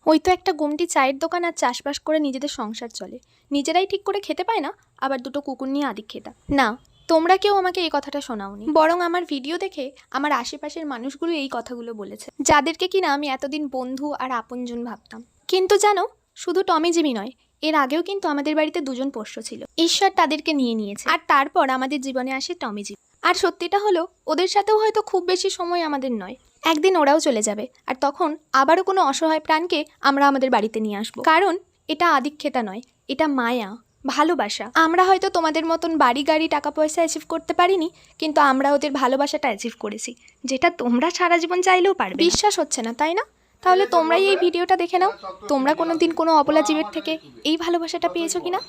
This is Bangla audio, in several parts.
ওই তো একটা গুমটি চায়ের দোকান আর চাষবাস করে নিজেদের সংসার চলে, নিজেরাই ঠিক করে খেতে পায় না, আবার দুটো কুকুর নিয়ে আদিক খেতা না। তোমরা কেউ আমাকে এই কথাটা শোনাওনি, বরং আমার ভিডিও দেখে আমার আশেপাশের মানুষগুলো এই কথাগুলো বলেছে, যাদেরকে কিনা আমি এতদিন বন্ধু আর আপনজন ভাবতাম। কিন্তু জানো, শুধু টমি জিমি নয়, এর আগেও কিন্তু আমাদের বাড়িতে দুজন পোষ্য ছিল। ঈশ্বর তাদেরকে নিয়ে নিয়েছে, আর তারপর আমাদের জীবনে আসে টমি জিমি। আর সত্যিটা হলো, ওদের সাথেও হয়তো খুব বেশি সময় আমাদের নয়, একদিন ওরাও চলে যাবে, আর তখন আবারও কোনো অসহায় প্রাণকে আমরা আমাদের বাড়িতে নিয়ে আসবো। কারণ এটা আদিক্ষেতা নয়, এটা মায়া, ভালোবাসা। আমরা হয়তো তোমাদের মতন বাড়ি গাড়ি টাকা পয়সা অ্যাচিভ করতে পারিনি, কিন্তু আমরা ওদের ভালোবাসাটা অ্যাচিভ করেছি, যেটা তোমরা সারা জীবন চাইলেও পারবে। বিশ্বাস হচ্ছে না তাই না? তাহলে তোমরাই এই ভিডিওটা দেখে নাও, তোমরা কোনো দিন কোনো অবলা জীবের থেকে এই ভালোবাসাটা পেয়েছো কিনা।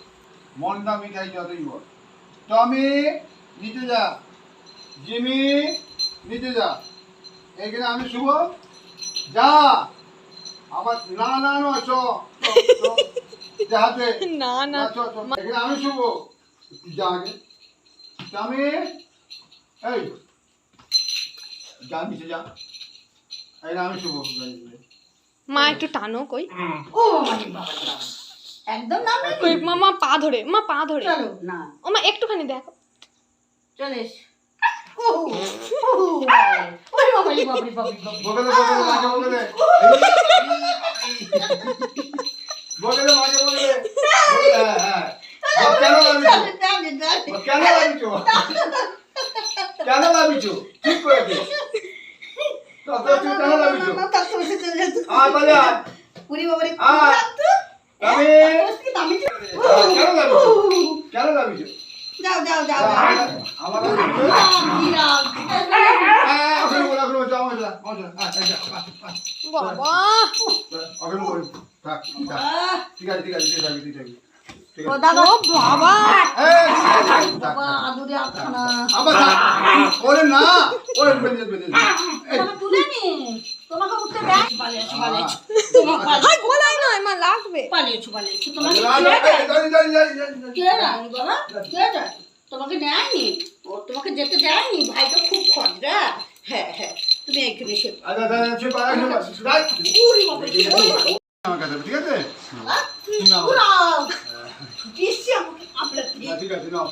মন্ডা মিঠাই যতই বল, টমি নিতে যা, জিমি নিতে যা, এইখানে আমি শুভ যা। আবার না না না চ হাতে না না, এখানে আমি শুভ যা আগে। টমি এই যা, নিচে যা, এখানে আমি শুভ। মা একটু টানো কই। ও বাবা একদম নাম কই মা পা ধরে, মা পা ধরে। চলো না ও মা একটুখানি দেখো। চলে এস ওই বাবা রে বাবা রে বাবা রে বকে দে, বকে দে, মাকে বকে দে, বকে দে, মাকে বকে দে। হ্যাঁ কেন লাভিছো, কেন লাভিছো, কেন লাভিছো, ঠিক করে দে। তত তুই কেন লাভিছো? আয় বাজা, পুরি বাবা রে আমি কেন লাভিছো, কেন লাভিছো? যাও যাও যাও আমার বাবা ঠিক আছে, ঠিক আছে, ঠিক আছে, ঠিক আছে। ও দাদা ও বাবা, বাবা আদুরে আখানা ওরে না, ওরে বেঁধে বেঁধে তোমাকে তুলে নি তোমাকে উঠতে দেয় পালিয়েছো পালিয়েছো তোমাকে আর গলায় নয় মা, লাগবে। পালিয়েছো পালিয়েছো তোমাকে কে রানি বাবা কে রানি তোমাকে নেয়নি ও তোমাকে যেতে দেয়নি ভাই তো খুব খরচা হ্যাঁ হ্যাঁ তুমি এখানে এসে আচ্ছা আচ্ছা উড়ি বাবা আমার কাছে ঠিক আছে, উড়াও দিচ্ছি আমাকে আপনার ঠিক আছে নাও,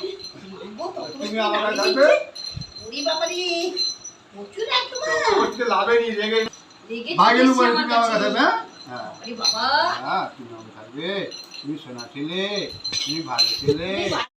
তুমি আমার কাছে থাকবে। উড়ি বাবা রে প্রচুর একদম করতে লাভে নি, রেগে লেগে ভাগে লু বলে আমার তুমি আমার কাছে কাছে হ্যাঁ আরে বাবা হ্যাঁ, তুমি আমার থাকবে, তুমি সোনা ছেলে, তুমি ভালো ছেলে।